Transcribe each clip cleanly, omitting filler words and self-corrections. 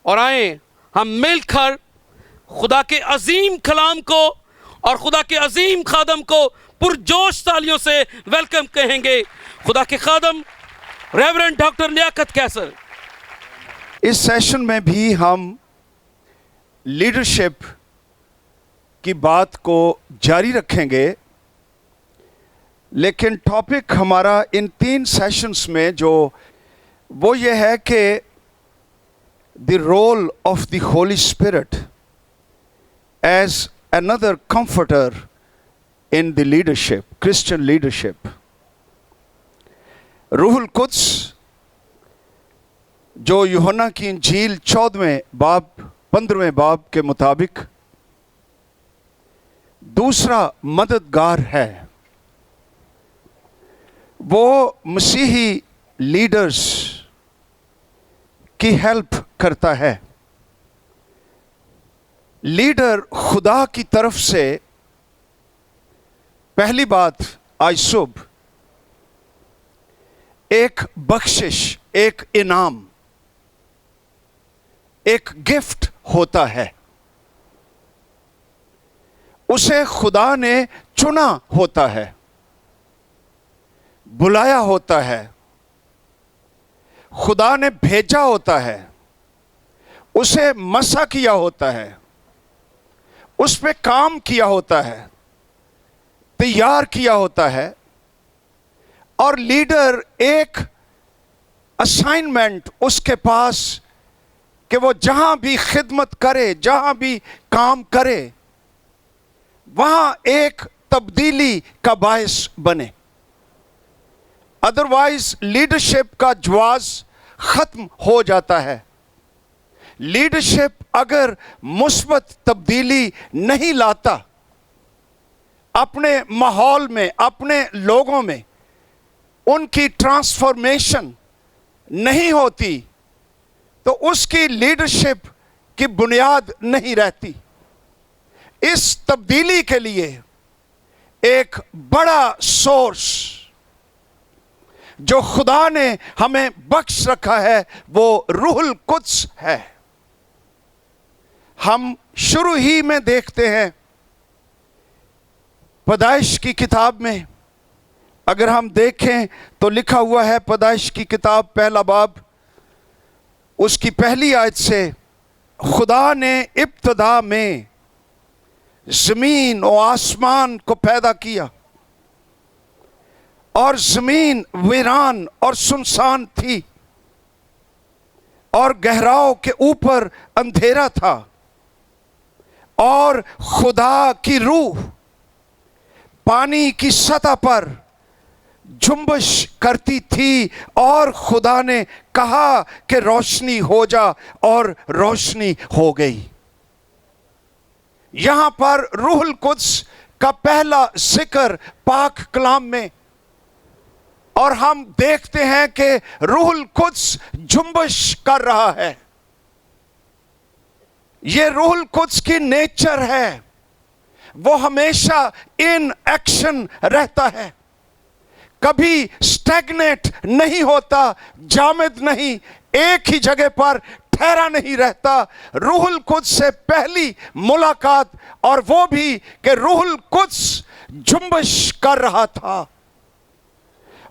और आए हम मिलकर खुदा के अजीम कलाम को और खुदा के अजीम खादम को पुरजोश तालियों से वेलकम कहेंगे। खुदा के खादम रेवरेंड डॉक्टर लियाकत कैसर। इस सेशन में भी हम लीडरशिप की बात को जारी रखेंगे, लेकिन टॉपिक हमारा इन 3 सेशंस में जो वो ये है कि the role of the Holy Spirit as another comforter in the leadership, Christian leadership. रूहुल कुद्स जो यूहन्ना की इंजील 14वें बाब 15वें बाब के मुताबिक दूसरा मददगार है, वो मसीही लीडर्स की हेल्प करता है। लीडर खुदा की तरफ से पहली बात आज सुबह एक बख्शिश, एक इनाम, एक गिफ्ट होता है। उसे खुदा ने चुना होता है, बुलाया होता है, खुदा ने भेजा होता है, उसे मसा किया होता है, उस पे काम किया होता है, तैयार किया होता है। और लीडर एक असाइनमेंट उसके पास कि वो जहां भी खिदमत करे, जहां भी काम करे, वहां एक तब्दीली का बायस बने। अदरवाइज लीडरशिप का जवाब खत्म हो जाता है। लीडरशिप अगर मुस्बत तब्दीली नहीं लाता, अपने माहौल में, अपने लोगों में उनकी ट्रांसफॉर्मेशन नहीं होती, तो उसकी लीडरशिप की बुनियाद नहीं रहती। इस तब्दीली के लिए एक बड़ा सोर्स जो खुदा ने हमें बख्श रखा है वो रूहुल कुद्स है। हम शुरू ही में देखते हैं पैदाइश की किताब में, अगर हम देखें तो लिखा हुआ है पैदाइश की किताब पहला बाब उसकी पहली आयत से, खुदा ने इब्तिदा में जमीन और आसमान को पैदा किया और जमीन वीरान और सुनसान थी और गहराओं के ऊपर अंधेरा था और खुदा की रूह पानी की सतह पर जुम्बश करती थी और खुदा ने कहा कि रोशनी हो जा और रोशनी हो गई। यहां पर रूहुल कुद्स का पहला जिक्र पाक कलाम में, और हम देखते हैं कि रूहुल कुद्स जुम्बश कर रहा है। ये रूहुल कुद्स की नेचर है, वो हमेशा इन एक्शन रहता है, कभी स्टैग्नेट नहीं होता, जामिद नहीं, एक ही जगह पर ठहरा नहीं रहता। रूहुल कुद्स से पहली मुलाकात, और वो भी कि रूहुल कुद्स जुम्बश कर रहा था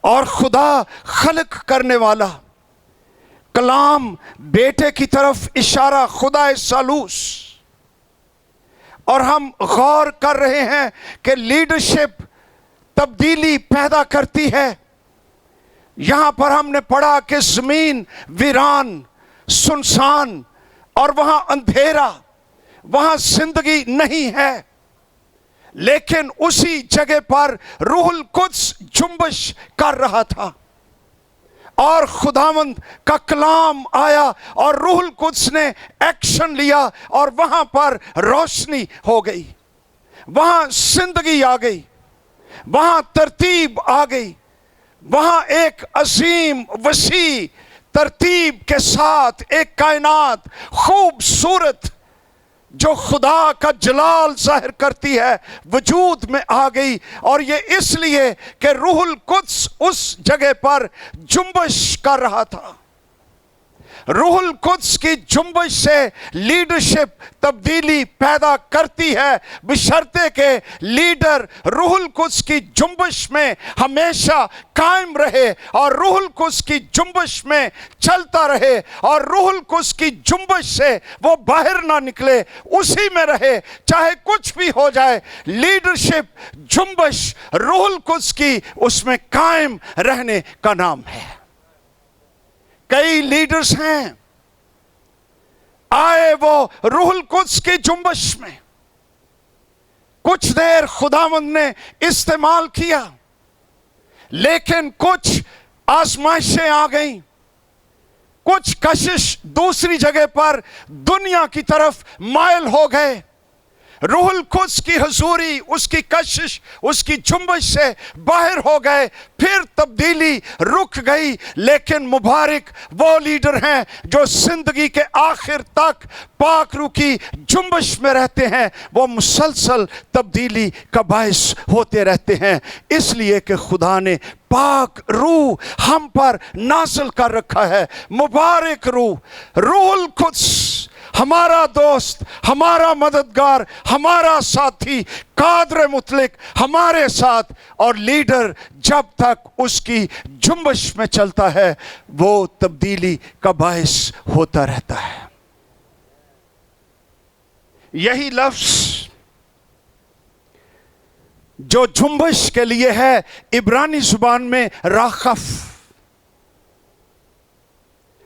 और खुदा खलक करने वाला कलाम बेटे की तरफ इशारा, खुदा सालूस। और हम गौर कर रहे हैं कि लीडरशिप तब्दीली पैदा करती है। यहां पर हमने पढ़ा कि जमीन वीरान, सुनसान और वहां अंधेरा, वहां जिंदगी नहीं है, लेकिन उसी जगह पर रूहुल कुद्स जुम्बश कर रहा था और खुदावंद का कलाम आया और रूहुल कुद्स ने एक्शन लिया और वहां पर रोशनी हो गई, वहां जिंदगी आ गई, वहां तरतीब आ गई, वहां एक अजीम वसी तरतीब के साथ एक कायनात खूबसूरत जो खुदा का जलाल जाहिर करती है वजूद में आ गई। और ये इसलिए कि रूहुल कुद्स उस जगह पर जुम्बश कर रहा था। रूहुल कुद्स की जुम्बश से लीडरशिप तब्दीली पैदा करती है, बशर्ते के लीडर रूहुल कुद्स की जुम्बश में हमेशा कायम रहे और रूहुल कुद्स की जुम्बश में चलता रहे और रूहुल कुद्स की जुम्बश से वो बाहर ना निकले, उसी में रहे चाहे कुछ भी हो जाए। लीडरशिप जुम्बश रूहुल कुद्स की उसमें कायम रहने का नाम है। कई लीडर्स हैं, आए वो रूहुल कुद्स की जुम्बश में, कुछ देर खुदावंद ने इस्तेमाल किया, लेकिन कुछ आजमाइशें आ गईं, कुछ कशिश दूसरी जगह पर दुनिया की तरफ मायल हो गए। रूहुल कुद्स की हुजूरी, उसकी कशिश, उसकी जुम्बश से बाहर हो गए, फिर तब्दीली रुक गई। लेकिन मुबारक वो लीडर हैं जो जिंदगी के आखिर तक पाक रूह की जुम्बश में रहते हैं, वो मुसलसल तब्दीली का बायस होते रहते हैं, इसलिए कि खुदा ने पाक रूह हम पर नाज़िल कर रखा है। मुबारक रूह, रूहुल कुद्स, हमारा दोस्त, हमारा मददगार, हमारा साथी, कादर मुतलक हमारे साथ, और लीडर जब तक उसकी जुम्बश में चलता है वो तब्दीली का बायस होता रहता है। यही लफ्ज जो जुम्बश के लिए है इब्रानी जुबान में राखफ,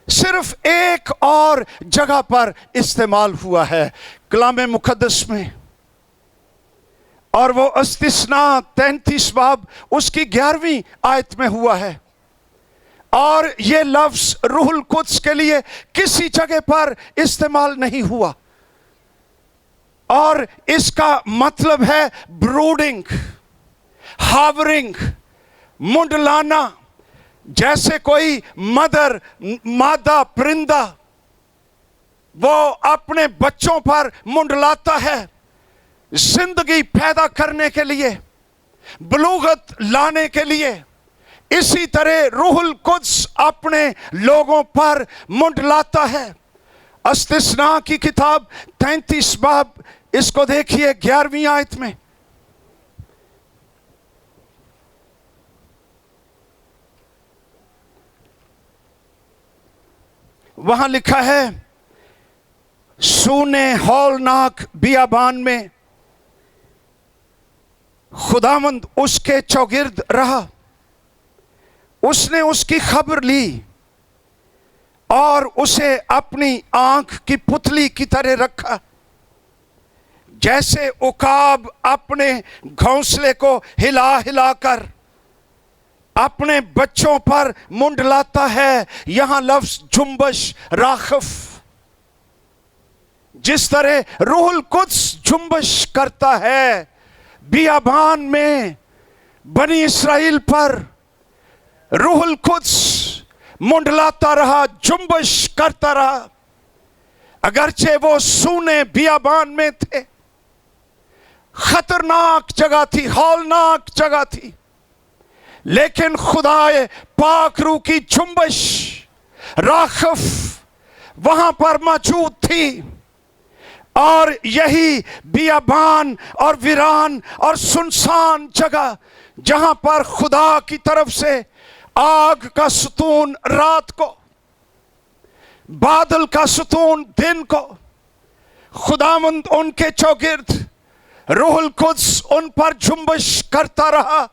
सिर्फ एक और जगह पर इस्तेमाल हुआ है कलाम मुकद्दस में, और वो इस्तिस्ना 33 बाब उसकी 11वीं आयत में हुआ है। और ये लफ्ज रूहुल कुद्स के लिए किसी जगह पर इस्तेमाल नहीं हुआ, और इसका मतलब है ब्रूडिंग, हावरिंग, मुंडलाना। जैसे कोई मादा परिंदा वो अपने बच्चों पर मुंडलाता है जिंदगी पैदा करने के लिए, बलूगत लाने के लिए, इसी तरह रूहुल कुद्स अपने लोगों पर मुंडलाता है। इस्तिस्ना की किताब 33 बाब, इसको देखिए 11वीं आयत में, वहां लिखा है, सूने हौलनाक बियाबान में खुदावंद उसके चौगिर्द रहा, उसने उसकी खबर ली और उसे अपनी आंख की पुतली की तरह रखा। जैसे उकाब अपने घोंसले को हिला हिलाकर अपने बच्चों पर मुंडलाता है, यहां लफ्ज जुम्बश राखफ, जिस तरह रूहुल कुद्स जुम्बश करता है बियाबान में बनी इस्राएल पर, रूहुल कुद्स मुंडलाता रहा, जुम्बश करता रहा। अगरचे वो सूने बियाबान में थे, खतरनाक जगह थी, हौलनाक जगह थी, लेकिन खुदाए पाक रूह की जुम्बश राखफ वहां पर मौजूद थी। और यही बियाबान और वीरान और सुनसान जगह, जहां पर खुदा की तरफ से आग का सुतून रात को, बादल का सुतून दिन को, खुदावंद उनके चौगिर्द, रूहुल कुद्स उन पर जुम्बश करता रहा,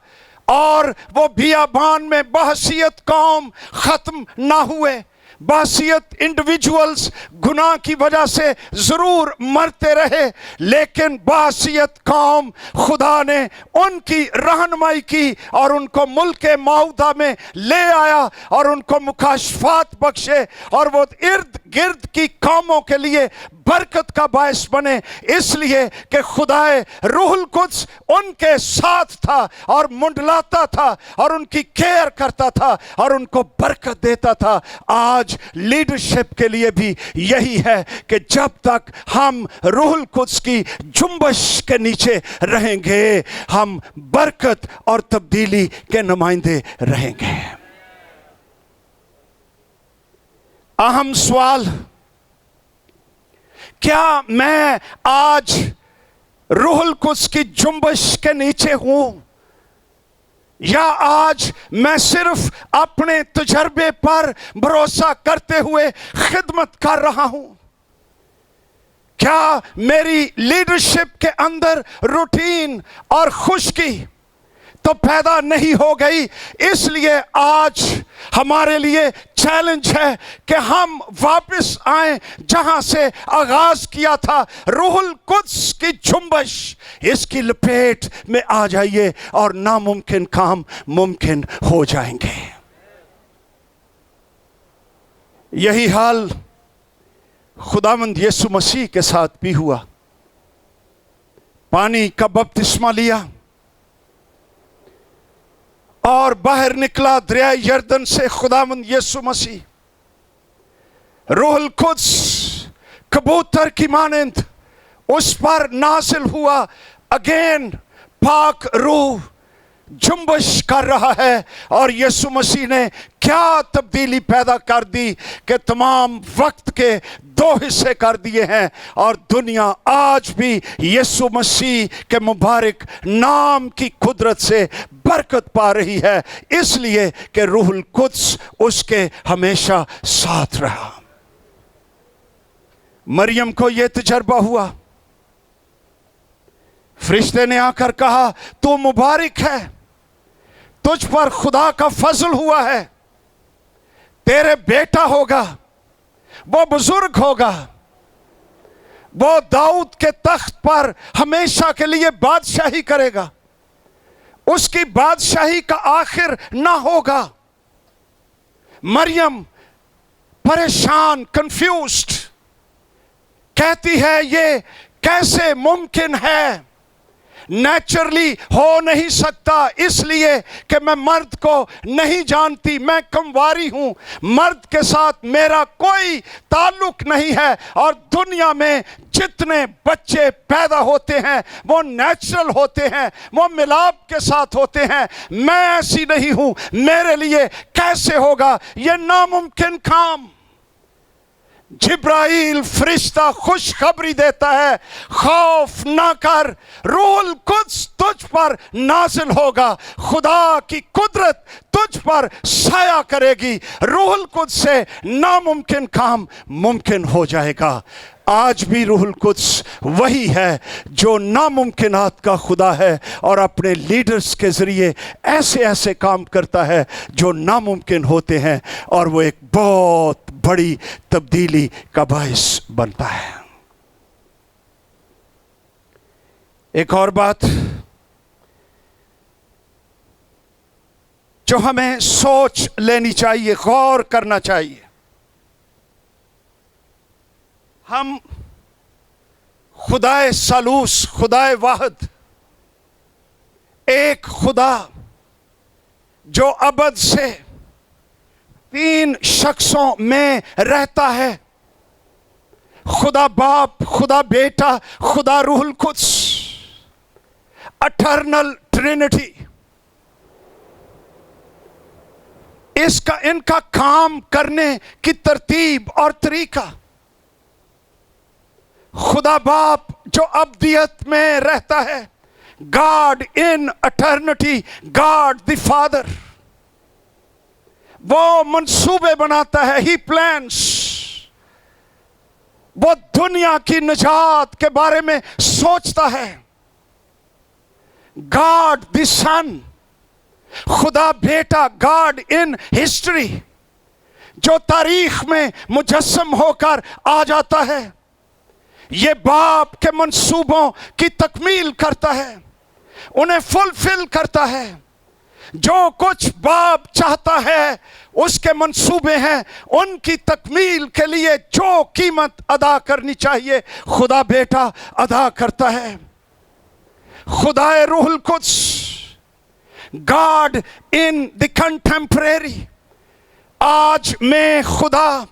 और वो बियाबान में बहसियत कौम खत्म ना हुए। बहसियत इंडिविजुअल्स गुनाह की वजह से जरूर मरते रहे, लेकिन बहसियत कौम खुदा ने उनकी रहनुमाई की और उनको मुल्क मौदा में ले आया और उनको मुकाशफात बख्शे, और वो इर्द गिर्द की कौमों के लिए बरकत का बायस बने, इसलिए कि खुदाए रूहुल कुद्स उनके साथ था और मुंडलाता था और उनकी केयर करता था और उनको बरकत देता था। आज लीडरशिप के लिए भी यही है कि जब तक हम रूहुल कुद्स की जुम्बश के नीचे रहेंगे, हम बरकत और तब्दीली के नुमाइंदे रहेंगे। अहम सवाल, क्या मैं आज रूहुल कुद्स की जुम्बश के नीचे हूं, या आज मैं सिर्फ अपने तजर्बे पर भरोसा करते हुए खिदमत कर रहा हूं? क्या मेरी लीडरशिप के अंदर रूटीन और खुशकी तो पैदा नहीं हो गई? इसलिए आज हमारे लिए चैलेंज है कि हम वापस आए जहां से आगाज किया था, रूहुल कुद्स की जुम्बश, इसकी लपेट में आ जाइए और नामुमकिन काम मुमकिन हो जाएंगे। यही हाल खुदावंद यीशु मसीह के साथ भी हुआ। पानी का बपतिस्मा लिया और बाहर निकला दरिया यरदन से खुदावंद यीशु मसीह। रूहुल कुद्स कबूतर की मानंद उस पर नाजिल हुआ। अगेन पाक रूह जुम्बश कर रहा है और यीशु मसीह ने क्या तब्दीली पैदा कर दी कि तमाम वक्त के दो हिस्से कर दिए हैं और दुनिया आज भी यीशु मसीह के मुबारक नाम की कुदरत से बरकत पा रही है, इसलिए कि रूहुल कुद्स उसके हमेशा साथ रहा। मरियम को यह तजर्बा हुआ। फरिश्ते ने आकर कहा, तू मुबारक है, तुझ पर खुदा का फजल हुआ है, तेरे बेटा होगा, वो बुजुर्ग होगा, वो दाऊद के तख्त पर हमेशा के लिए बादशाही करेगा, उसकी बादशाही का आखिर ना होगा। मरियम परेशान, कंफ्यूज्ड, कहती है ये कैसे मुमकिन है, नेचुरली हो नहीं सकता, इसलिए कि मैं मर्द को नहीं जानती, मैं कंवारी हूं, मर्द के साथ मेरा कोई ताल्लुक नहीं है और दुनिया में जितने बच्चे पैदा होते हैं वो नेचुरल होते हैं, वो मिलाप के साथ होते हैं, मैं ऐसी नहीं हूं, मेरे लिए कैसे होगा ये नामुमकिन काम। जिब्राइल फरिश्ता खुशखबरी देता है, खौफ ना कर, रूहुल कुद्स तुझ पर नाजिल होगा, खुदा की कुदरत तुझ पर साया करेगी, रूहुल कुद्स से नामुमकिन काम मुमकिन हो जाएगा। आज भी रूहुल कुद्स वही है जो नामुमकिनात का खुदा है और अपने लीडर्स के जरिए ऐसे ऐसे काम करता है जो नामुमकिन होते हैं और वो एक बहुत बड़ी तब्दीली का बाइस बनता है। एक और बात जो हमें सोच लेनी चाहिए, गौर करना चाहिए, हम खुदाए सालूस, खुदाए वाहिद, एक खुदा जो अबद से तीन शख्सों में रहता है, खुदा बाप, खुदा बेटा, खुदा रूहुल कुद्स, अटर्नल ट्रिनिटी, इनका काम करने की तरतीब और तरीका, खुदा बाप जो अब्दियत में रहता है, God in eternity, God the Father, वो मंसूबे बनाता है, ही प्लान्स, वो दुनिया की निजात के बारे में सोचता है। गॉड द सन, खुदा बेटा, गॉड इन हिस्ट्री, जो तारीख में मुजस्सम होकर आ जाता है, ये बाप के मंसूबों की तकमील करता है, उन्हें फुलफिल करता है। जो कुछ बाप चाहता है उसके मंसूबे हैं, उनकी तकमील के लिए जो कीमत अदा करनी चाहिए खुदा बेटा अदा करता है। खुदाए रूहुल कुद्स, गॉड इन द कंटेम्परेरी, आज में खुदा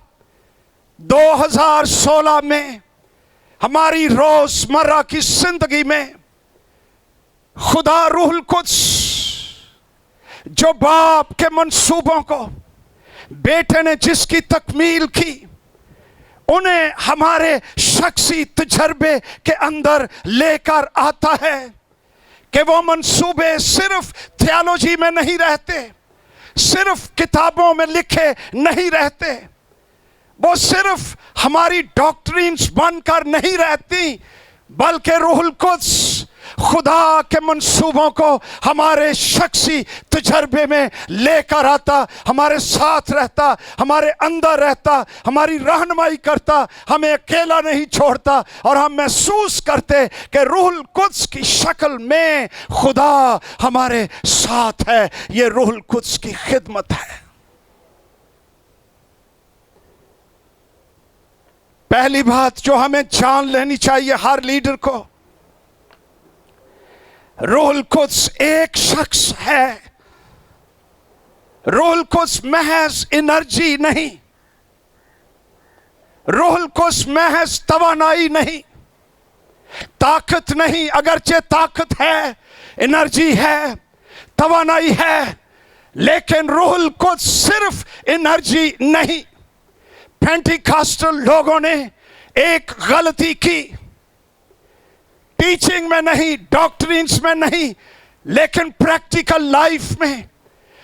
2016 में हमारी रोजमर्रा की जिंदगी में खुदा रूहुल कुद्स जो बाप के मंसूबों को बेटे ने जिसकी तकमील की, उन्हें हमारे शख्सी तजर्बे के अंदर लेकर आता है कि वो मंसूबे सिर्फ थियोलॉजी में नहीं रहते, सिर्फ किताबों में लिखे नहीं रहते, वो सिर्फ हमारी डॉक्ट्रिन्स बनकर नहीं रहती, बल्कि रूहुल कुद्स खुदा के मंसूबों को हमारे शख्सी तजर्बे में लेकर आता, हमारे साथ रहता, हमारे अंदर रहता, हमारी रहनुमाई करता, हमें अकेला नहीं छोड़ता, और हम महसूस करते कि रूहुल कुद्स की शक्ल में खुदा हमारे साथ है। ये रूहुल कुद्स की खिदमत है। पहली बात जो हमें जान लेनी चाहिए हर लीडर को, रूहुल कुद्स एक शख्स है। रूहुल कुद्स महज एनर्जी नहीं, रूहुल कुद्स महज तवानाई नहीं, ताकत नहीं। अगरचे ताकत है, एनर्जी है, तवानाई है, लेकिन रूहुल कुद्स सिर्फ एनर्जी नहीं। पेंटिकॉस्टल लोगों ने एक गलती की, टीचिंग में नहीं, डॉक्ट्रिन्स में नहीं, लेकिन प्रैक्टिकल लाइफ में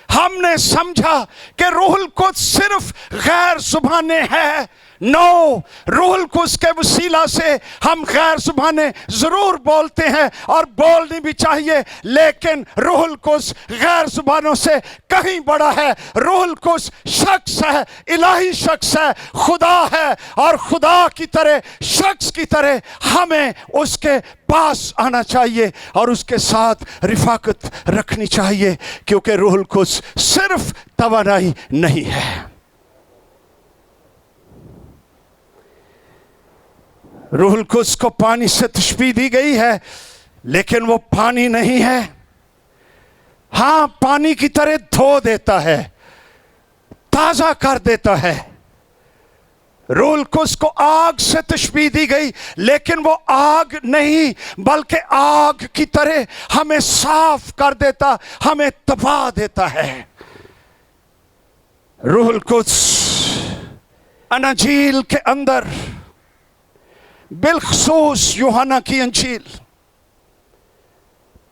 हमने समझा कि रूहुल कुद्स सिर्फ गैर ज़ुबाने है। नो, रूहुल कुद्स के वसीला से हम गैर ज़ुबाने जरूर बोलते हैं और बोलनी भी चाहिए, लेकिन रूहुल कुद्स गैर ज़ुबानों से कहीं बड़ा है। रूहुल कुद्स शख्स है, इलाही शख्स है, खुदा है, और खुदा की तरह, शख्स की तरह हमें उसके पास आना चाहिए और उसके साथ रिफाकत रखनी चाहिए, क्योंकि रूहुल कुद्स सिर्फ तवानाई नहीं है। रूहुल कुद्स को पानी से तशबीह दी गई है, लेकिन वो पानी नहीं है। हां, पानी की तरह धो देता है, ताजा कर देता है। रूहुल कुद्स को आग से तशबीह दी गई, लेकिन वो आग नहीं, बल्कि आग की तरह हमें साफ कर देता, हमें तपा देता है। रूहुल कुद्स अनाजील के अंदर, बिलखसूस यूहन्ना की अंजील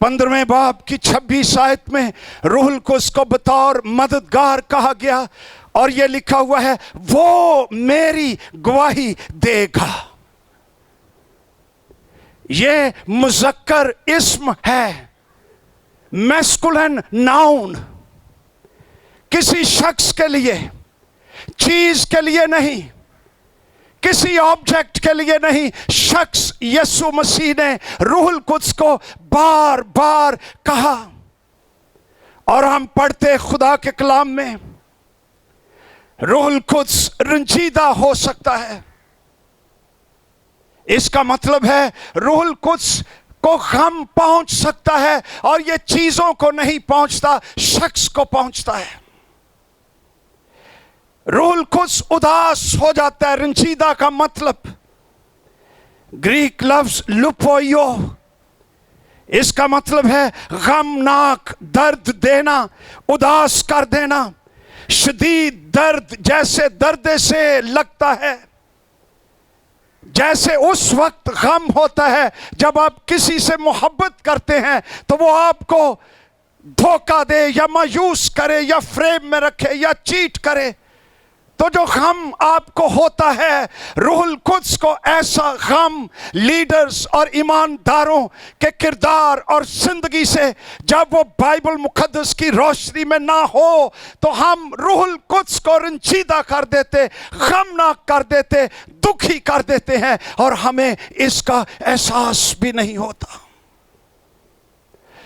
15वें बाब की 26 आयत में रूहुल कुद्स को बतौर मददगार कहा गया, और यह लिखा हुआ है, वो मेरी गवाही देगा। यह मुज़क्कर इस्म है, मैस्कुलिन नाउन, किसी शख्स के लिए, चीज के लिए नहीं, किसी ऑब्जेक्ट के लिए नहीं। शख्स यीशु मसीह ने रूहुल कुद्स को बार बार कहा, और हम पढ़ते खुदा के कलाम में, रूहुल कुद्स रंजीदा हो सकता है। इसका मतलब है रूहुल कुद्स को गम पहुंच सकता है, और यह चीजों को नहीं पहुंचता, शख्स को पहुंचता है। रूहुल कुद्स उदास हो जाता है। रंजीदा का मतलब ग्रीक लफ्ज लुपोयो, इसका मतलब है गमनाक, दर्द देना, उदास कर देना, शदीद दर्द, जैसे दर्द से लगता है, जैसे उस वक्त गम होता है जब आप किसी से मोहब्बत करते हैं तो वो आपको धोखा दे या मायूस करे या फ्रेम में रखे या चीट करे, तो जो गम आपको होता है, रूहुल कुद्स को ऐसा गम लीडर्स और ईमानदारों के किरदार और जिंदगी से जब वो बाइबल मुकद्दस की रोशनी में ना हो, तो हम रूहुल कुद्स को रंजीदा कर देते, गमनाक कर देते, दुखी कर देते हैं, और हमें इसका एहसास भी नहीं होता।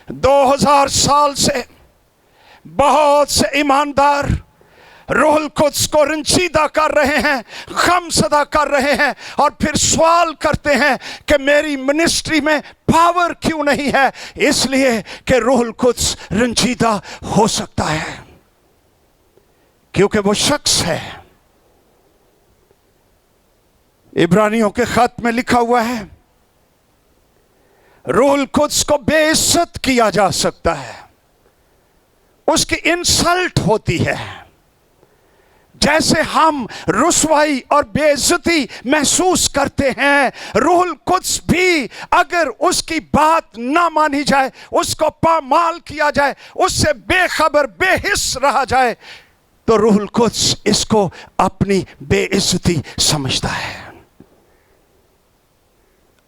2000 साल से बहुत से ईमानदार रूहुल कुद्स को रंजीदा कर रहे हैं, गम सदा कर रहे हैं, और फिर सवाल करते हैं कि मेरी मिनिस्ट्री में पावर क्यों नहीं है? इसलिए कि रूहुल कुद्स रंजीदा हो सकता है, क्योंकि वो शख्स है। इब्रानियों के खत में लिखा हुआ है, रूहुल कुद्स को बेइज्जत किया जा सकता है, उसकी इंसल्ट होती है, जैसे हम रुसवाई और बेइज्जती महसूस करते हैं, रूहुल कुद्स भी अगर उसकी बात ना मानी जाए, उसको पामाल किया जाए, उससे बेखबर बेहिस रहा जाए, तो रूहुल कुद्स इसको अपनी बेइज्जती समझता है।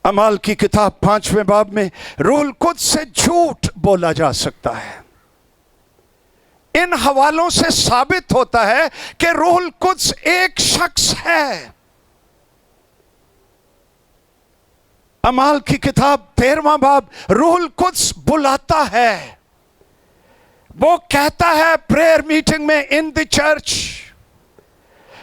अमाल की किताब 5वें बाब में रूहुल कुद्स से झूठ बोला जा सकता है। इन हवालों से साबित होता है कि रूहुल कुद्स एक शख्स है। अमाल की किताब 13वां बाब रूहुल कुद्स बुलाता है, वो कहता है प्रेयर मीटिंग में इन द चर्च,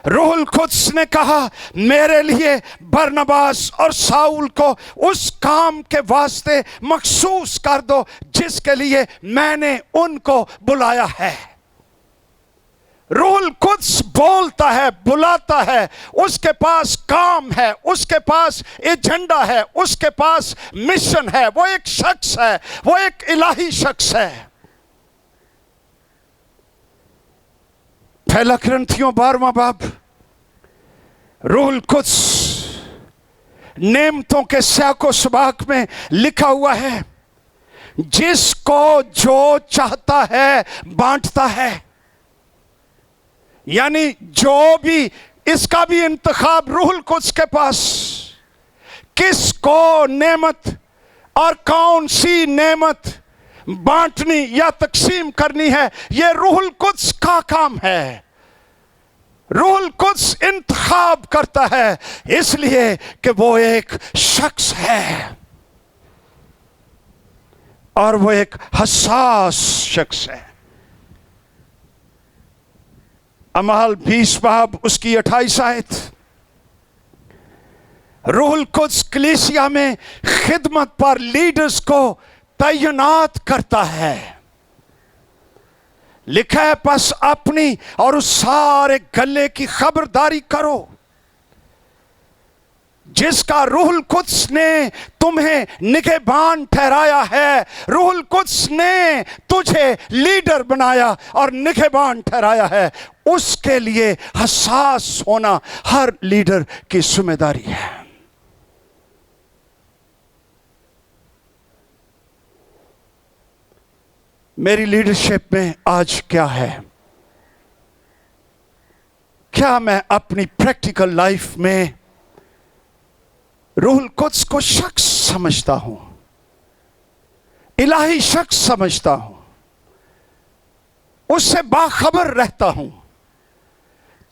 रूहुल कुद्स ने कहा मेरे लिए बरनबास और साउल को उस काम के वास्ते मखसूस कर दो जिसके लिए मैंने उनको बुलाया है। रूहुल कुद्स बोलता है, बुलाता है, उसके पास काम है, उसके पास एजेंडा है, उसके पास मिशन है। वो एक शख्स है, वो एक इलाही शख्स है। पहला कुरिन्थियों 12वां बाब रूहुल कुद्स नेमतों के स्याको सबाक में लिखा हुआ है, जिसको जो चाहता है बांटता है। यानी जो भी, इसका भी इंतखाब रूहुल कुद्स के पास, किसको नेमत और कौन सी नेमत बांटनी या तकसीम करनी है, यह रूहुल कुद्स का काम है। रूहुल कुद्स इंतखाब करता है, इसलिए कि वो एक शख्स है और वो एक हसास शख्स है। अमाल 20 बाब उसकी 28 आयत, रूहुल कुद्स कलीसिया में खिदमत पर लीडर्स को तैनात करता है। लिखा है बस अपनी और उस सारे गले की खबरदारी करो जिसका रूहुल कुद्स ने तुम्हें निगहबान ठहराया है। रूहुल कुद्स ने तुझे लीडर बनाया और निगहबान ठहराया है। उसके लिए हसास होना हर लीडर की जिम्मेदारी है। मेरी लीडरशिप में आज क्या है? क्या मैं अपनी प्रैक्टिकल लाइफ में रूहुल कुद्स को शख्स समझता हूं, इलाही शख्स समझता हूं, उससे बाखबर रहता हूं?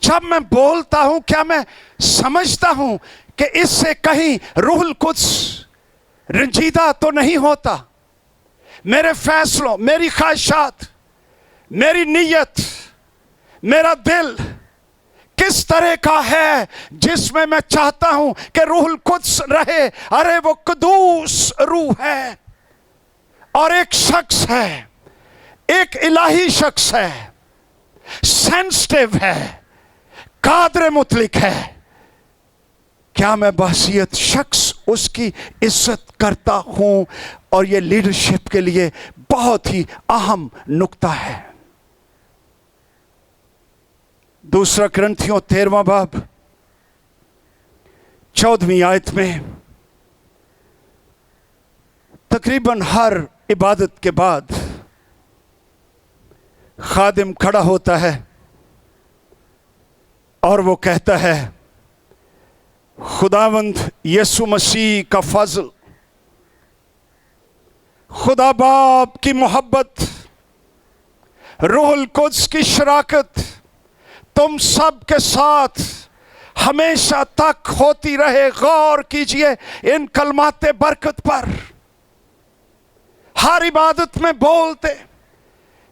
जब मैं बोलता हूं, क्या मैं समझता हूं कि इससे कहीं रूहुल कुद्स रंजीदा तो नहीं होता? मेरे फैसलों, मेरी ख्वाहिशात, मेरी नीयत, मेरा दिल किस तरह का है जिसमें मैं चाहता हूं कि रूहुल कुद्स रहे? अरे वो कुदूस रूह है और एक शख्स है, एक इलाही शख्स है, सेंसिटिव है, कादर मुतलिक है। क्या मैं बहसियत शख्स उसकी इज्जत करता हूं? और यह लीडरशिप के लिए बहुत ही अहम नुक्ता है। दूसरा कुरिन्थियों 13वां बाब 14वीं आयत में तकरीबन हर इबादत के बाद खादिम खड़ा होता है और वो कहता है, खुदावंद यीशु मसीह का फजल, खुदा बाप की मोहब्बत, रूहुल कुद्स की शराकत तुम सब के साथ हमेशा तक होती रहे। गौर कीजिए इन कलमाते बरकत पर। हर इबादत में बोलते,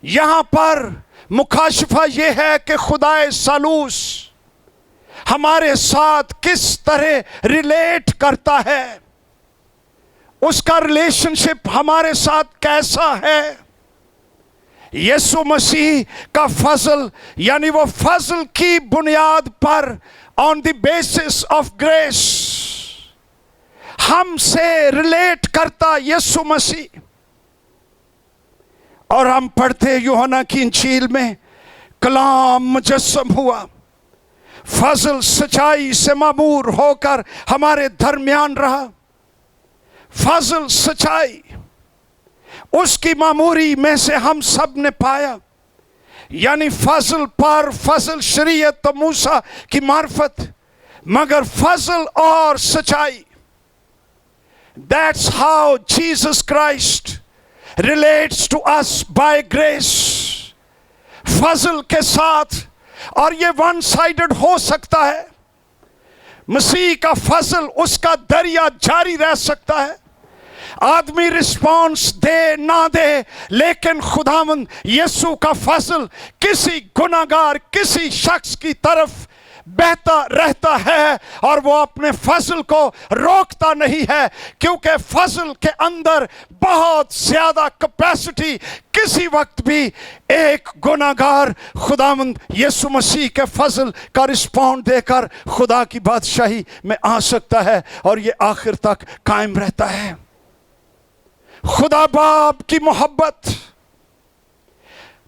यहां पर मुकाशफा यह है कि खुदाए सालूस हमारे साथ किस तरह रिलेट करता है, उसका रिलेशनशिप हमारे साथ कैसा है। यीशु मसीह का फजल, यानी वो फजल की बुनियाद पर, on the basis of grace, हमसे रिलेट करता यीशु मसीह। और हम पढ़ते यूहन्ना की इंजील में, कलाम मुजस्सम हुआ, फजल सच्चाई से मामूर होकर हमारे दरमियान रहा। फजल सच्चाई उसकी मामूरी में से हम सब ने पाया, यानी फजल पर फजल, शरीयत तो मूसा की मार्फत, मगर फजल और सच्चाई। That's how Jesus Christ relates to us by grace, फजल के साथ। और ये वन साइडेड हो सकता है। मसीह का फजल, उसका दरिया जारी रह सकता है, आदमी रिस्पॉन्स दे ना दे, लेकिन खुदावंद यीशु का फजल किसी गुनाहगार, किसी शख्स की तरफ बहता रहता है और वो अपने फजल को रोकता नहीं है, क्योंकि फजल के अंदर बहुत ज्यादा कैपेसिटी किसी वक्त भी एक गुनाहगार खुदावंद यीशु मसीह के फजल का रिस्पॉन्ड देकर खुदा की बादशाही में आ सकता है और ये आखिर तक कायम रहता है। खुदा बाप की मोहब्बत,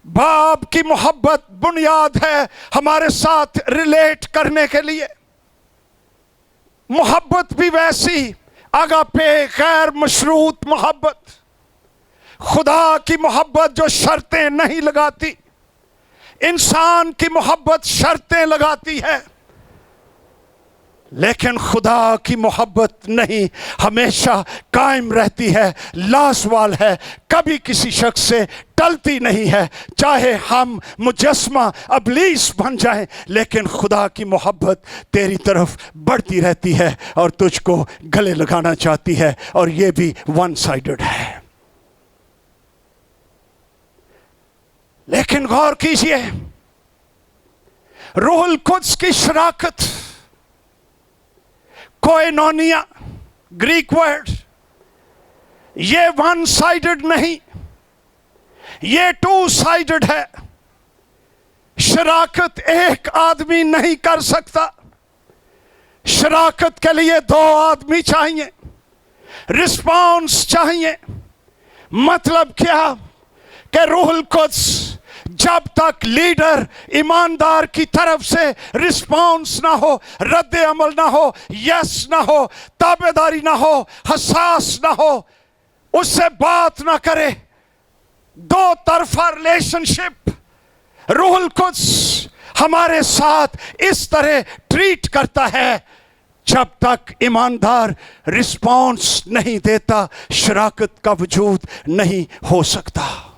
बाप की मोहब्बत बुनियाद है हमारे साथ रिलेट करने के लिए। मोहब्बत भी वैसी, अगापे, गैर मशरूत मोहब्बत, खुदा की मोहब्बत जो शर्तें नहीं लगाती। इंसान की मोहब्बत शर्तें लगाती है, लेकिन खुदा की मोहब्बत नहीं, हमेशा कायम रहती है, लासवाल है, कभी किसी शख्स से टलती नहीं है। चाहे हम मुजस्मा अबलीस बन जाएं, लेकिन खुदा की मोहब्बत तेरी तरफ बढ़ती रहती है और तुझको गले लगाना चाहती है, और ये भी वन साइडेड है। लेकिन गौर कीजिए, रूहुल कुद्स की शराकत, कोएनोनिया ग्रीक वर्ड, ये वन साइडेड नहीं, ये टू साइडेड है। शराकत एक आदमी नहीं कर सकता, शराकत के लिए दो आदमी चाहिए, रिस्पॉन्स चाहिए। मतलब क्या कि रूहुल कुद्स जब तक लीडर ईमानदार की तरफ से रिस्पॉन्स ना हो, रद्द अमल ना हो, यस ना हो, ताबेदारी ना हो, हसास ना हो, उससे बात ना करे, दो तरफा रिलेशनशिप, रूहुल कुद्स हमारे साथ इस तरह ट्रीट करता है। जब तक ईमानदार रिस्पॉन्स नहीं देता, शराकत का वजूद नहीं हो सकता।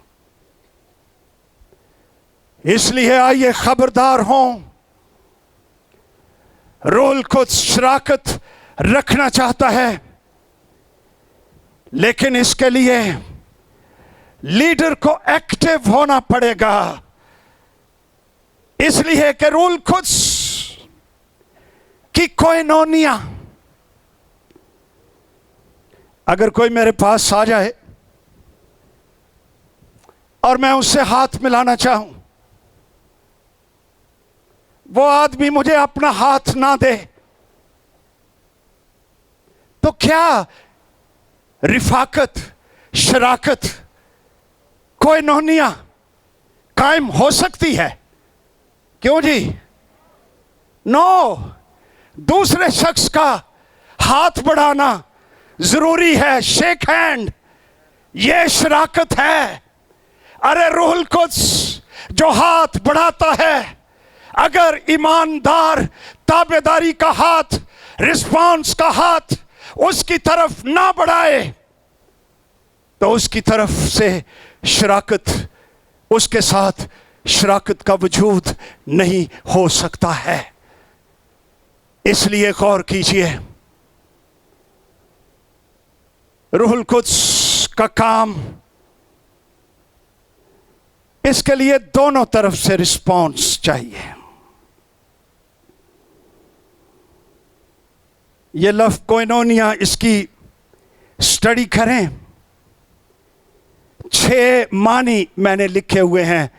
इसलिए आइए खबरदार हों, रूहुल कुद्स शराकत रखना चाहता है, लेकिन इसके लिए लीडर को एक्टिव होना पड़ेगा। इसलिए कि रूहुल कुद्स की कोएनोनिया, अगर कोई मेरे पास आ जाए और मैं उससे हाथ मिलाना चाहूं, वो आदमी मुझे अपना हाथ ना दे, तो क्या रिफाकत, शराकत, कोएनोनिया कायम हो सकती है? क्यों जी? नो। दूसरे शख्स का हाथ बढ़ाना जरूरी है, शेक हैंड, ये शराकत है। अरे रूहुल कुद्स जो हाथ बढ़ाता है, अगर ईमानदार ताबेदारी का हाथ, रिस्पॉन्स का हाथ उसकी तरफ ना बढ़ाए, तो उसकी तरफ से शराकत, उसके साथ शराकत का वजूद नहीं हो सकता है। इसलिए गौर कीजिए, रूहुल कुद्स का काम, इसके लिए दोनों तरफ से रिस्पॉन्स चाहिए। ये लफ्ज़ कोएनोनिया, इसकी स्टडी करें, 6 मानी मैंने लिखे हुए हैं,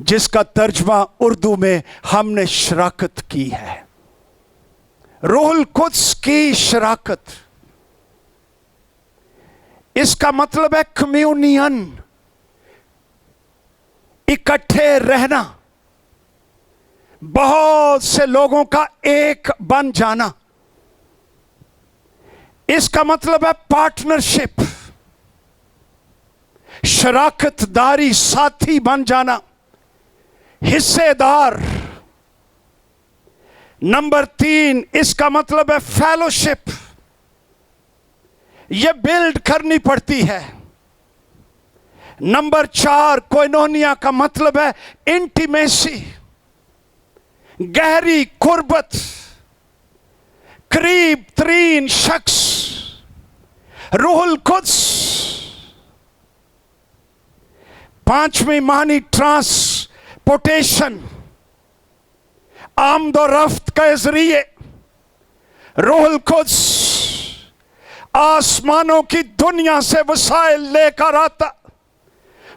जिसका तर्जमा उर्दू में हमने शराकत की है। रूहुल कुद्स की शराकत, इसका मतलब है कम्युनियन, इकट्ठे रहना, बहुत से लोगों का एक बन जाना, इसका मतलब है पार्टनरशिप, शराकतदारी, साथी बन जाना, हिस्सेदार। नंबर 3, इसका मतलब है फेलोशिप, यह बिल्ड करनी पड़ती है। नंबर 4, कोइनोनिया का मतलब है इंटीमेसी, गहरी कुर्बत, करीब तरीन शख्स, रूहुल कुद्स। 5वीं मानी ट्रांसपोर्टेशन, आमदोरफ्त के जरिए रूहुल कुद्स आसमानों की दुनिया से वसाइल लेकर आता,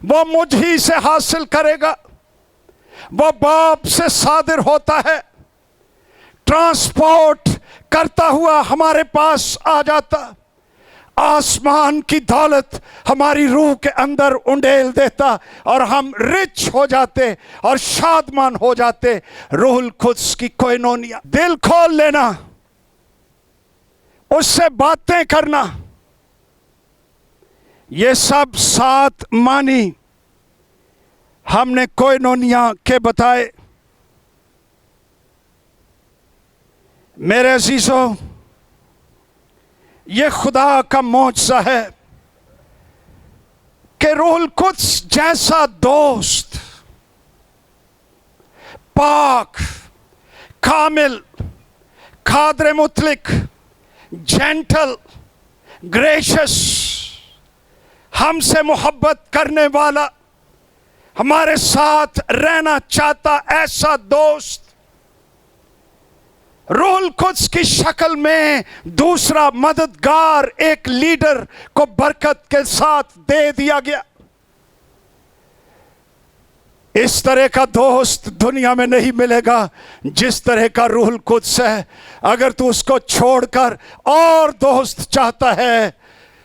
वो मुझ ही से हासिल करेगा, वो बाप से सादिर होता है, ट्रांसपोर्ट करता हुआ हमारे पास आ जाता, आसमान की दौलत हमारी रूह के अंदर उंडेल देता और हम रिच हो जाते और शादमान हो जाते। रूहुल कुद्स की कोइनोनिया, दिल खोल लेना, उससे बातें करना, ये सब 7 मानी हमने कोइनोनिया के बताए। मेरे अजीजों, ये खुदा का मौजज़ा है कि रूहुल कुद्स जैसा दोस्त, पाक, कामिल, कादर मुतलिक, जेंटल, ग्रेशियस, हमसे मोहब्बत करने वाला, हमारे साथ रहना चाहता ऐसा दोस्त, रूहुल कुद्स की शक्ल में दूसरा मददगार, एक लीडर को बरकत के साथ दे दिया गया। इस तरह का दोस्त दुनिया में नहीं मिलेगा जिस तरह का रूहुल कुद्स है। अगर तू उसको छोड़कर और दोस्त चाहता है,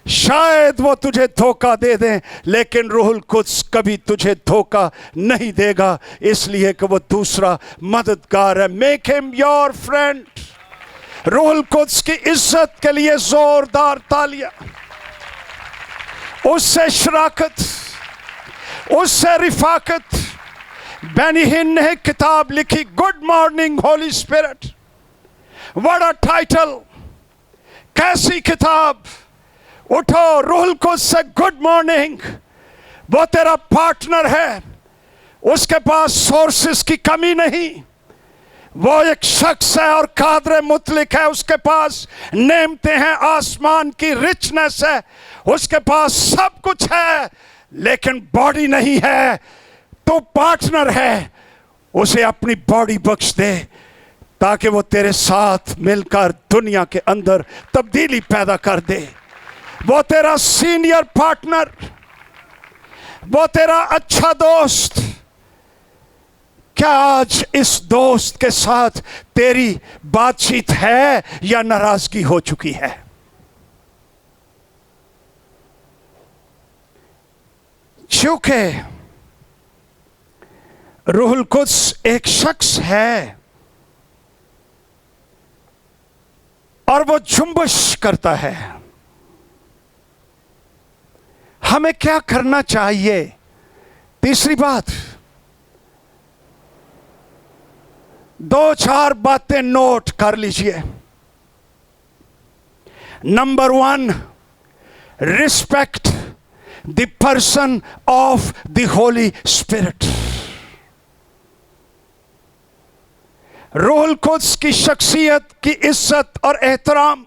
शायद वो तुझे धोखा दे दें, लेकिन रूहुल कुद्स कभी तुझे धोखा नहीं देगा, इसलिए कि वो दूसरा मददगार है। Make him your friend. रूहुल कुद्स की इज्जत के लिए जोरदार तालियां। उससे शराकत, उससे रिफाकत। बेनी हिन ने किताब लिखी, good morning Holi spirit. What a title, कैसी किताब। उठो, रूहुल कुद्स से गुड मॉर्निंग। वो तेरा पार्टनर है, उसके पास सोर्सेस की कमी नहीं, वो एक शख्स है और कादर मुतलिक है, उसके पास नेमतें हैं, आसमान की रिचनेस है, उसके पास सब कुछ है, लेकिन बॉडी नहीं है। तो पार्टनर है, उसे अपनी बॉडी बख्श दे ताकि वो तेरे साथ मिलकर दुनिया के अंदर तब्दीली पैदा कर दे। वो तेरा सीनियर पार्टनर, वो तेरा अच्छा दोस्त। क्या आज इस दोस्त के साथ तेरी बातचीत है या नाराजगी हो चुकी है? चूंकि रूहुल कुद्स एक शख्स है और वो जुम्बश करता है, हमें क्या करना चाहिए? तीसरी बात, 2-4 बातें नोट कर लीजिए। Number 1, respect the person of the Holy Spirit. रूहुल कुद्स की शख्सियत की इज्जत और एहतराम,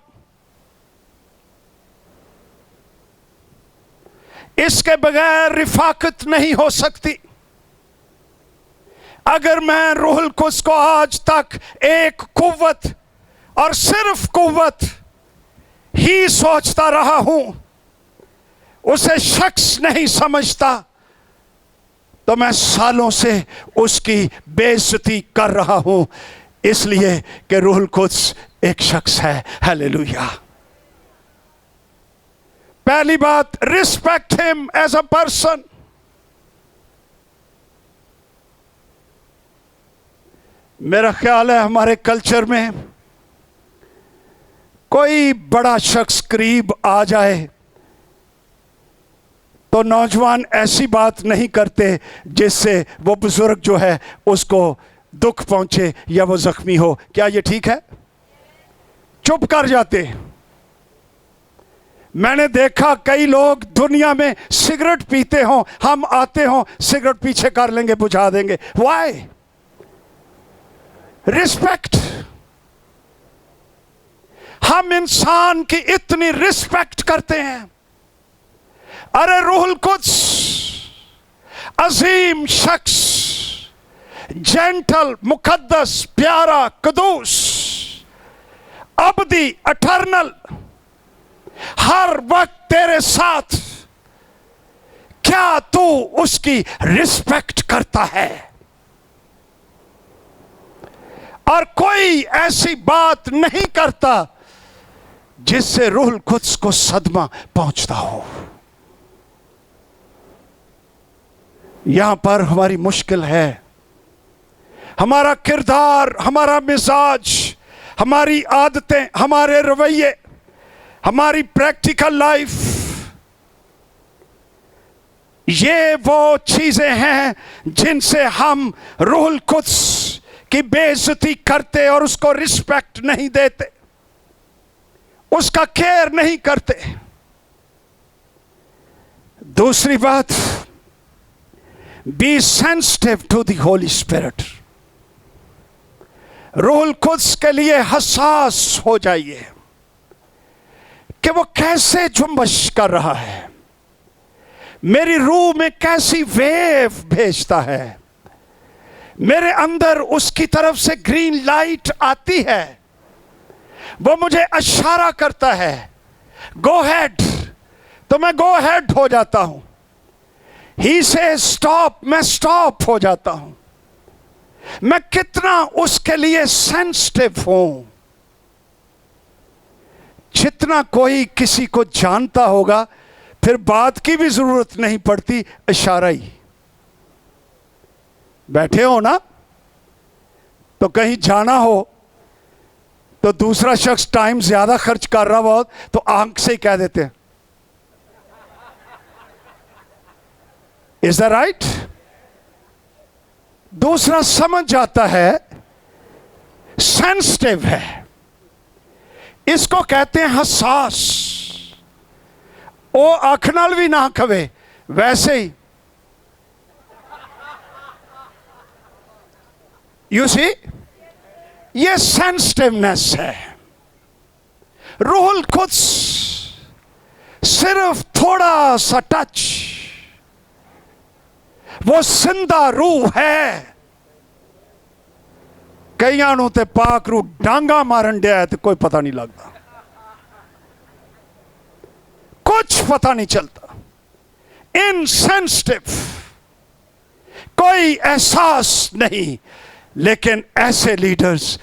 इसके बगैर रिफाकत नहीं हो सकती। अगर मैं रूहुल कुद्स को आज तक एक कुव्वत और सिर्फ कुव्वत ही सोचता रहा हूं, उसे शख्स नहीं समझता, तो मैं सालों से उसकी बेइज्जती कर रहा हूं, इसलिए कि रूहुल कुद्स एक शख्स है। हालेलुया। पहली बात, respect him as a person. मेरा ख्याल है हमारे कल्चर में कोई बड़ा शख्स करीब आ जाए तो नौजवान ऐसी बात नहीं करते जिससे वो बुजुर्ग जो है उसको दुख पहुंचे या वो जख्मी हो। क्या ये ठीक है? चुप कर जाते। मैंने देखा कई लोग दुनिया में सिगरेट पीते हों, हम आते हों सिगरेट पीछे कर लेंगे, बुझा देंगे। व्हाई? रिस्पेक्ट। हम इंसान की इतनी रिस्पेक्ट करते हैं। अरे रूहुल कुद्स अजीम शख्स, जेंटल, मुकद्दस, प्यारा, कदूस, अबदी, अटर्नल, हर वक्त तेरे साथ, क्या तू उसकी रिस्पेक्ट करता है? और कोई ऐसी बात नहीं करता जिससे रूहुल कुद्स को सदमा पहुंचता हो। यहां पर हमारी मुश्किल है। हमारा किरदार, हमारा मिजाज, हमारी आदतें, हमारे रवैये, हमारी प्रैक्टिकल लाइफ, ये वो चीजें हैं जिनसे हम रूहुल कुद्स की बेइज्जती करते और उसको रिस्पेक्ट नहीं देते, उसका केयर नहीं करते। दूसरी बात, be sensitive to the Holy Spirit. रूहुल कुद्स के लिए हसास हो जाइए कि वो कैसे जुम्बश कर रहा है, मेरी रूह में कैसी वेव भेजता है, मेरे अंदर उसकी तरफ से ग्रीन लाइट आती है, वो मुझे इशारा करता है गो हेड, तो मैं गो हेड हो जाता हूं। ही से स्टॉप, मैं स्टॉप हो जाता हूं। मैं कितना उसके लिए सेंसिटिव हूं। जितना कोई किसी को जानता होगा फिर बात की भी जरूरत नहीं पड़ती, इशारा ही। बैठे हो ना, तो कहीं जाना हो तो दूसरा शख्स टाइम ज्यादा खर्च कर रहा हो तो आंख से ही कह देते हैं, इज दैट राइट? दूसरा समझ जाता है, सेंसिटिव है। इसको कहते हैं हसास। ओ अख नाल भी ना कवे, वैसे ही यू सी, ये सेंसिटिवनेस है। रूहुल कुद्स सिर्फ थोड़ा सा टच, वो जिंदा रूह है। कईयां नूं ते पाक रूह डांगा मारन दिया है तो कोई पता नहीं लगता, कुछ पता नहीं चलता। इनसेंसिटिव, कोई एहसास नहीं। लेकिन ऐसे लीडर्स,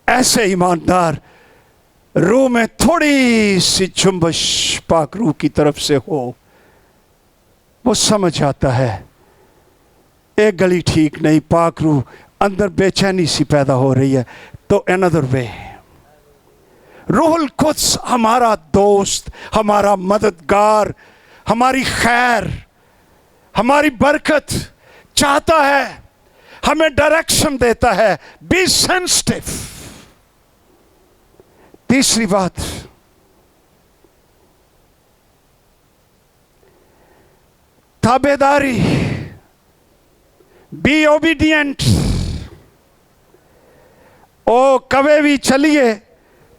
ऐसे ईमानदार, रूह में थोड़ी सी जुम्बश पाक रूह की तरफ से हो, वो समझ आता है एक गली ठीक नहीं, पाक रूह अंदर बेचैनी सी पैदा हो रही है, तो अनदर वे। रूहुल कुद्स हमारा दोस्त, हमारा मददगार, हमारी खैर, हमारी बरकत चाहता है, हमें डायरेक्शन देता है। Be sensitive. तीसरी बात, ताबेदारी, बी ओबीडियंट। ओ कवे भी चलिए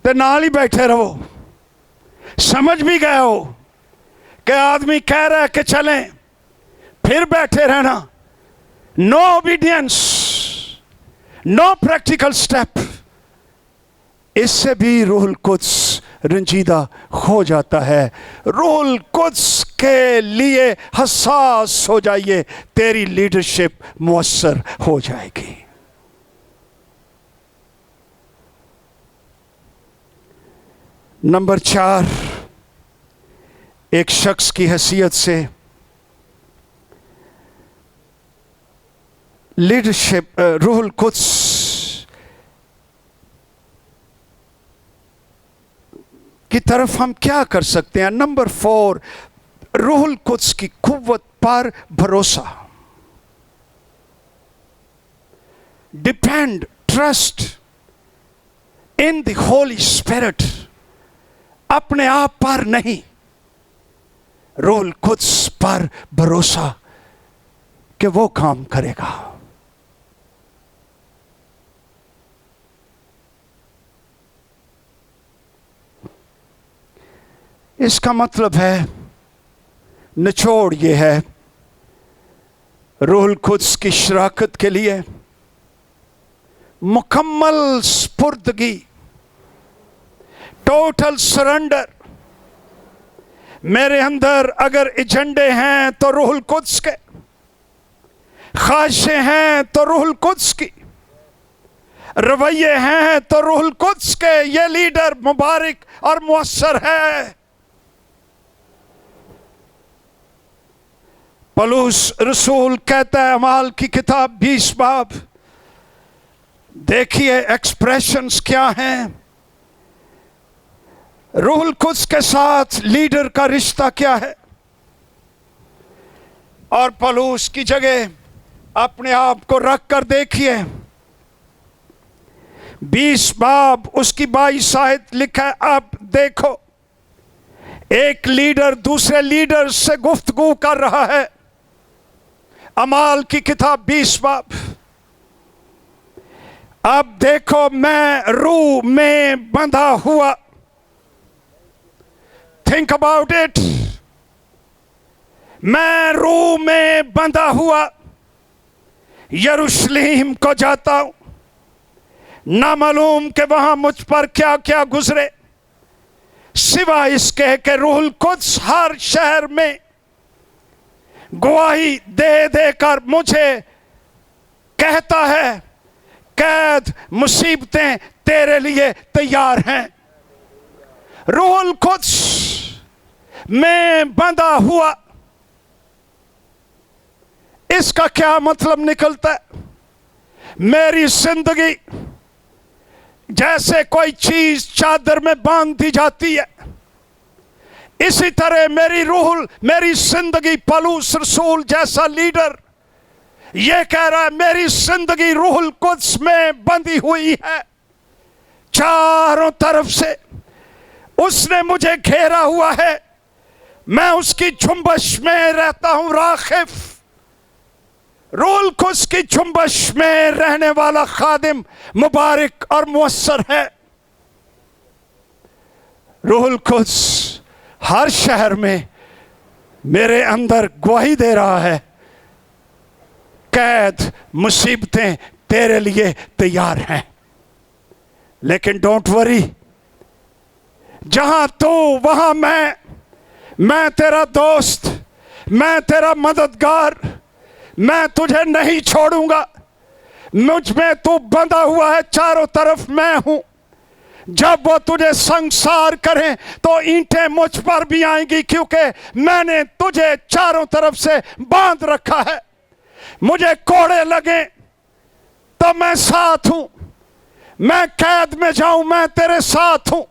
तो नाल ही बैठे रहो। समझ भी गए हो कि आदमी कह रहा है कि चलें, फिर बैठे रहना। No obedience, no practical step. इससे भी रूहुल कुद्स रंजीदा हो जाता है। रूहुल कुद्स के लिए हसास हो जाइए, तेरी लीडरशिप मुअस्सर हो जाएगी। नंबर 4, एक शख्स की हैसियत से लीडरशिप, रूहुल कुद्स की तरफ हम क्या कर सकते हैं? नंबर 4, रूहुल कुद्स की कुव्वत पर भरोसा। Depend, trust in the Holy spirit. अपने आप पर नहीं, रूहुल कुद्स पर भरोसा कि वो काम करेगा। इसका मतलब है, निचोड़ ये है, रूहुल कुद्स की शराकत के लिए मुकम्मल स्पुर्दगी, टोटल सरेंडर। मेरे अंदर अगर एजेंडे हैं तो रूहुल कुद्स के, ख्वाहिशें हैं तो रूहुल कुद्स की, रवैये हैं तो रूहुल कुद्स के। ये लीडर मुबारक और मुअस्सर है। पौलुस रसूल कहता है, अमाल की किताब 20 बाब, देखिए एक्सप्रेशंस क्या हैं, रूहुल कुद्स के साथ लीडर का रिश्ता क्या है। और पौलुस की जगह अपने आप को रख कर देखिए, 20 बाब उसकी 22 आयत लिखा है। अब देखो, एक लीडर दूसरे लीडर से गुफ्तगू कर रहा है। अमाल की किताब 20 बाब। अब देखो, मैं रूह में बंधा हुआ, थिंक अबाउट इट, मैं रूह में बंधा हुआ यरूशलेम को जाता हूं। ना मालूम कि वहां मुझ पर क्या क्या गुजरे, सिवाय इसके कि रूहुल कुद्स हर शहर में गवाही दे देकर मुझे कहता है, कैद मुसीबतें तेरे लिए तैयार हैं। रूहुल कुद्स में बंधा हुआ, इसका क्या मतलब निकलता है? मेरी जिंदगी जैसे कोई चीज चादर में बांध दी जाती है, इसी तरह मेरी जिंदगी, पौलुस रसूल जैसा लीडर ये कह रहा है, मेरी जिंदगी रूहुल कुद्स में बंधी हुई है। चारों तरफ से उसने मुझे घेरा हुआ है, मैं उसकी झुंबश में रहता हूं। राखिफ, रूहुल कुद्स की झुंबश में रहने वाला खादिम मुबारक और मुअस्सर है। रूहुल कुद्स हर शहर में मेरे अंदर गवाही दे रहा है, कैद मुसीबतें तेरे लिए तैयार हैं। लेकिन डोंट वरी, जहां तू वहां मैं तेरा दोस्त, मैं तेरा मददगार, मैं तुझे नहीं छोड़ूंगा। मुझ में तू बंधा हुआ है, चारों तरफ मैं हूं। जब वो तुझे संसार करें तो ईंटें मुझ पर भी आएंगी, क्योंकि मैंने तुझे चारों तरफ से बांध रखा है। मुझे कोड़े लगे तो मैं साथ हूं, मैं कैद में जाऊं मैं तेरे साथ हूं,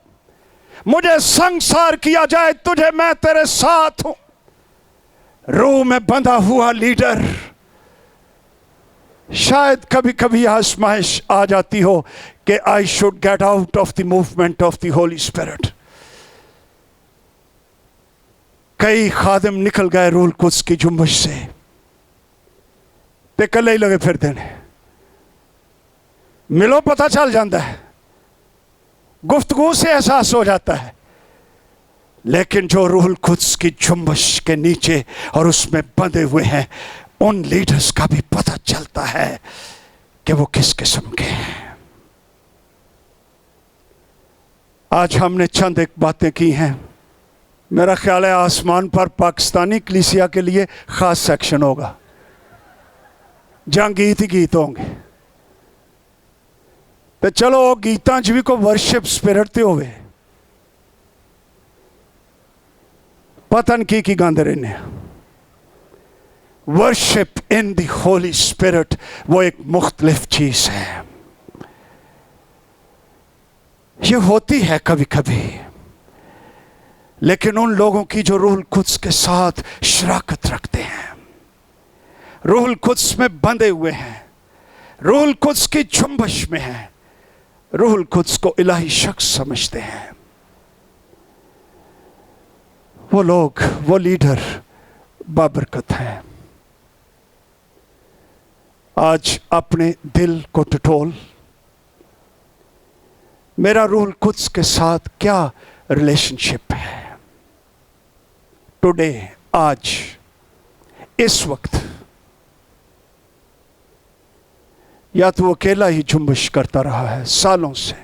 मुझे संसार किया जाए तुझे मैं तेरे साथ हूं। रूह में बंधा हुआ लीडर, शायद कभी कभी आजमाइश आ जाती हो कि I should get out of the movement of the Holy spirit. कई खादिम निकल गए रूहुल कुद्स की जुम्मश से, ते कले ही लगे फिरते ने। मिलो पता चल जाता है, गुफ्तगू से एहसास हो जाता है। लेकिन जो रूहुल कुद्स की जुम्मश के नीचे और उसमें बंधे हुए हैं, उन लीडर्स का भी पता चलता है कि वो किस किस्म के हैं। आज हमने चंद एक बातें की हैं। मेरा ख्याल है आसमान पर पाकिस्तानी कलीसिया के लिए खास सेक्शन होगा, जहां गीत ही गीत होंगे। तो चलो गीतां च भी कोई वर्शिप स्पिरिट ते होवे, पता नहीं की गांदे रहने। Worship in the Holy spirit वो एक मुख्तलिफ चीज है। ये होती है कभी कभी लेकिन उन लोगों की जो रूहुल कुद्स के साथ शराकत रखते हैं, रूहुल कुद्स में बंधे हुए हैं, रूहुल कुद्स की जुम्बश में हैं, रूहुल कुद्स को इलाही शख्स समझते हैं, वो लोग, वो लीडर बाबरकत हैं। आज अपने दिल को टटोल, मेरा रूहुल कुद्स के साथ क्या रिलेशनशिप है? टुडे, आज, इस वक्त, या तो अकेला ही जुम्बिश करता रहा है सालों से।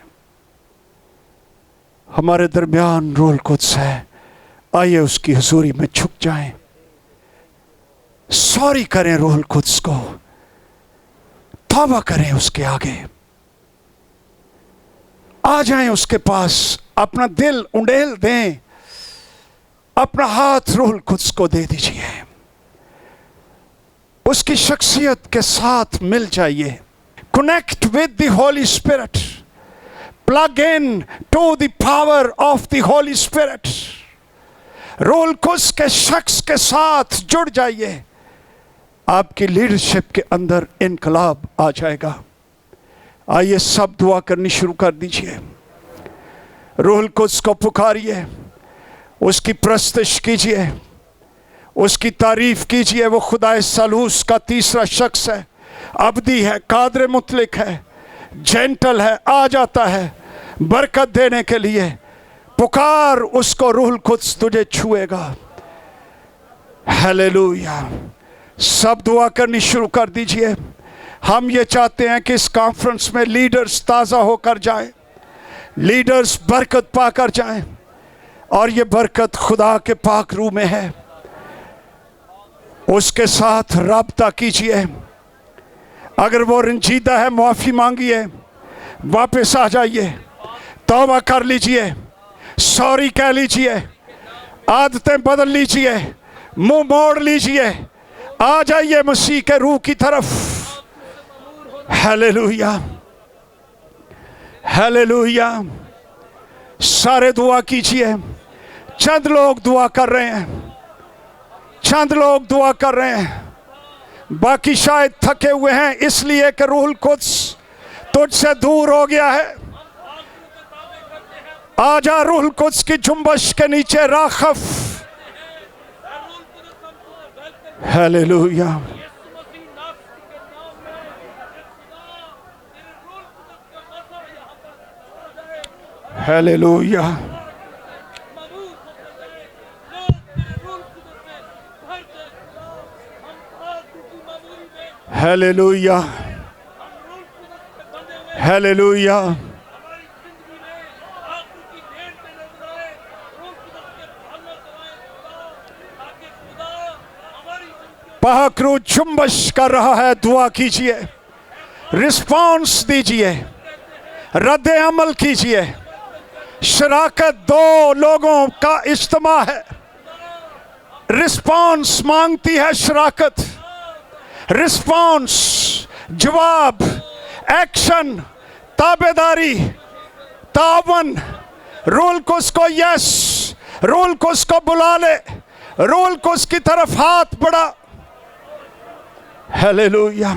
हमारे दरमियान रूहुल कुद्स है, आइए उसकी हुजूरी में झुक जाएं, सॉरी करें रूहुल कुद्स को, तौबा करें उसके आगे, आ जाएं उसके पास, अपना दिल उंडेल दें, अपना हाथ रूहुल कुद्स को दे दीजिए, उसकी शख्सियत के साथ मिल जाइए। Connect with the Holy Spirit, plug in to the power of the Holy Spirit. रूहुल कुद्स के शख्स के साथ जुड़ जाइए, आपकी लीडरशिप के अंदर इनकलाब आ जाएगा। आइए सब दुआ करनी शुरू कर दीजिए, रूहुल कुद्स को पुकारिए, उसकी प्रस्तश कीजिए, उसकी तारीफ कीजिए। वो खुदाए सलूस का तीसरा शख्स है, अब्दी है, कादर मुतलिक है, जेंटल है, आ जाता है बरकत देने के लिए। पुकार उसको, रूहुल कुद्स तुझे छुएगा। हालेलुया। सब दुआ करनी शुरू कर दीजिए। हम ये चाहते हैं कि इस कॉन्फ्रेंस में लीडर्स ताज़ा होकर जाएं, लीडर्स बरकत पाकर जाएं, और ये बरकत खुदा के पाक रूह में है। उसके साथ राब्ता कीजिए, अगर वो रंजीदा है माफ़ी मांगिए, वापस आ जाइए, तौबा कर लीजिए, सॉरी कह लीजिए, आदतें बदल लीजिए, मुंह मोड़ लीजिए, आ जाइए मसीह के रूह की तरफ। Hallelujah, hallelujah. सारे दुआ कीजिए। चंद लोग दुआ कर रहे हैं, चंद लोग दुआ कर रहे हैं, बाकी शायद थके हुए हैं इसलिए कि रूहुल कुद्स तुझसे दूर हो गया है। आजा रूहुल कुद्स की जुम्बश के नीचे राखफ। Hallelujah, hallelujah, hallelujah, hallelujah. पाक रूह जुम्बश कर रहा है, दुआ कीजिए, रिस्पॉन्स दीजिए, रद्द अमल कीजिए। शराकत दो लोगों का इज्तिमा है, रिस्पॉन्स मांगती है शराकत, रिस्पॉन्स, जवाब, एक्शन, ताबेदारी, तावन। रूहुल कुद्स को यस, रूहुल कुद्स को बुला ले, रूहुल कुद्स की तरफ हाथ बढ़ा। हालेलुया।